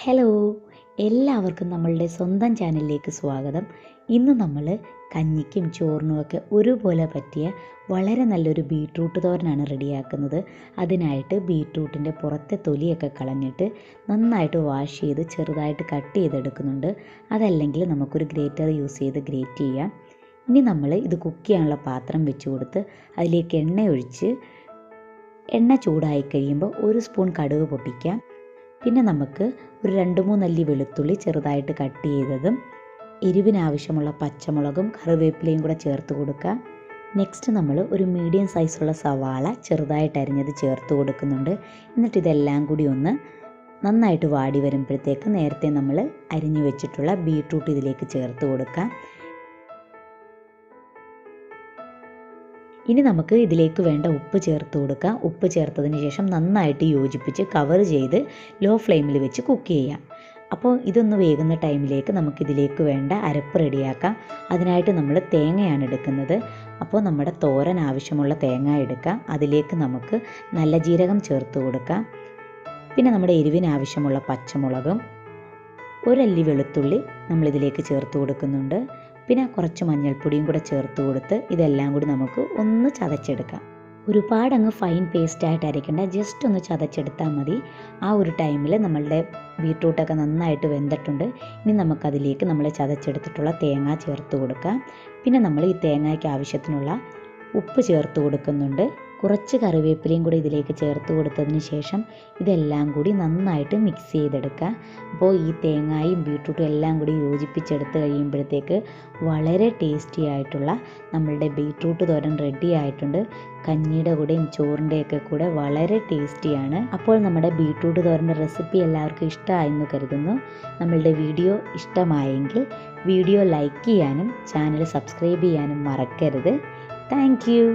Hello, എല്ലാവർക്കും നമ്മളുടെ സ്വന്തം ചാനലിലേക്ക് സ്വാഗതം. ഇന്ന് നമ്മൾ കഞ്ഞിക്കും ചോറിനുമൊക്കെ ഒരുപോലെ പറ്റിയ വളരെ നല്ലൊരു ബീട്രൂട്ട് തോരനാണ് റെഡിയാക്കുന്നത്. അതിനായിട്ട് ബീട്രൂട്ടിൻ്റെ പുറത്തെ തൊലിയൊക്കെ കളഞ്ഞിട്ട് നന്നായിട്ട് വാഷ് ചെയ്ത് ചെറുതായിട്ട് കട്ട് ചെയ്തെടുക്കുന്നുണ്ട്. അതല്ലെങ്കിൽ നമുക്കൊരു ഗ്രേറ്റർ യൂസ് ചെയ്ത് ഗ്രേറ്റ് ചെയ്യാം. ഇനി നമ്മൾ ഇത് കുക്ക് ചെയ്യാനുള്ള പാത്രം വെച്ച് കൊടുത്ത് അതിലേക്ക് എണ്ണ ഒഴിച്ച് എണ്ണ ചൂടായി കഴിയുമ്പോൾ 1 സ്പൂൺ കടുക് പൊട്ടിക്കാം. പിന്നെ നമുക്ക് ഒരു 2-3 അല്ലി വെളുത്തുള്ളി ചെറുതായിട്ട് കട്ട് ചെയ്തതും എരിവിനാവശ്യമുള്ള പച്ചമുളകും കറിവേപ്പിലയും കൂടെ ചേർത്ത് കൊടുക്കുക. നെക്സ്റ്റ് നമ്മൾ ഒരു മീഡിയം സൈസുള്ള സവാള ചെറുതായിട്ട് അരിഞ്ഞത് ചേർത്ത് കൊടുക്കുന്നുണ്ട്. എന്നിട്ട് ഇതെല്ലാം കൂടി ഒന്ന് നന്നായിട്ട് വാടി വരുമ്പോഴത്തേക്ക് നേരത്തെ നമ്മൾ അരിഞ്ഞു വെച്ചിട്ടുള്ള ബീട്രൂട്ട് ഇതിലേക്ക് ചേർത്ത് കൊടുക്കാം. ഇനി നമുക്ക് ഇതിലേക്ക് വേണ്ട ഉപ്പ് ചേർത്ത് കൊടുക്കാം. ഉപ്പ് ചേർത്തതിന് ശേഷം നന്നായിട്ട് യോജിപ്പിച്ച് കവർ ചെയ്ത് ലോ ഫ്ലെയിമിൽ വെച്ച് കുക്ക് ചെയ്യാം. അപ്പോൾ ഇതൊന്ന് വേകുന്ന ടൈമിലേക്ക് നമുക്കിതിലേക്ക് വേണ്ട അരപ്പ് റെഡിയാക്കാം. അതിനായിട്ട് നമ്മൾ തേങ്ങയാണ് എടുക്കുന്നത്. അപ്പോൾ നമ്മുടെ തോരൻ ആവശ്യമുള്ള തേങ്ങ എടുക്കാം. അതിലേക്ക് നമുക്ക് നല്ല ജീരകം ചേർത്ത് കൊടുക്കാം. പിന്നെ നമ്മുടെ എരിവിനാവശ്യമുള്ള പച്ചമുളകും 1 അല്ലി വെളുത്തുള്ളി നമ്മളിതിലേക്ക് ചേർത്ത് കൊടുക്കുന്നുണ്ട്. പിന്നെ കുറച്ച് മഞ്ഞൾപ്പൊടിയും കൂടെ ചേർത്ത് കൊടുത്ത് ഇതെല്ലാം കൂടി നമുക്ക് ഒന്ന് ചതച്ചെടുക്കാം. ഒരുപാടങ്ങ് ഫൈൻ പേസ്റ്റായിട്ട് അരയ്ക്കേണ്ട, ജസ്റ്റ് ഒന്ന് ചതച്ചെടുത്താൽ മതി. ആ ഒരു ടൈമിൽ നമ്മളുടെ ബീട്രൂട്ടൊക്കെ നന്നായിട്ട് വെന്തിട്ടുണ്ട്. ഇനി നമുക്കതിലേക്ക് നമ്മൾ ചതച്ചെടുത്തിട്ടുള്ള തേങ്ങ ചേർത്ത് കൊടുക്കാം. പിന്നെ നമ്മൾ ഈ തേങ്ങയ്ക്ക് ആവശ്യത്തിനുള്ള ഉപ്പ് ചേർത്ത് കൊടുക്കുന്നുണ്ട്. കുറച്ച് കറിവേപ്പിലയും കൂടി ഇതിലേക്ക് ചേർത്ത് കൊടുത്തതിന് ശേഷം ഇതെല്ലാം കൂടി നന്നായിട്ട് മിക്സ് ചെയ്തെടുക്കുക. അപ്പോൾ ഈ തേങ്ങയും ബീട്രൂട്ടും എല്ലാം കൂടി യോജിപ്പിച്ചെടുത്ത് കഴിയുമ്പോഴത്തേക്ക് വളരെ ടേസ്റ്റി ആയിട്ടുള്ള നമ്മളുടെ ബീട്രൂട്ട് തോരൻ റെഡി ആയിട്ടുണ്ട്. കഞ്ഞിയുടെ കൂടെയും ചോറിൻ്റെയൊക്കെ കൂടെ വളരെ ടേസ്റ്റിയാണ്. അപ്പോൾ നമ്മുടെ ബീട്രൂട്ട് തോരൻ്റെ റെസിപ്പി എല്ലാവർക്കും ഇഷ്ടമായെന്ന് കരുതുന്നു. നമ്മളുടെ വീഡിയോ ഇഷ്ടമായെങ്കിൽ വീഡിയോ ലൈക്ക് ചെയ്യാനും ചാനൽ സബ്സ്ക്രൈബ് ചെയ്യാനും മറക്കരുത്. Thank you.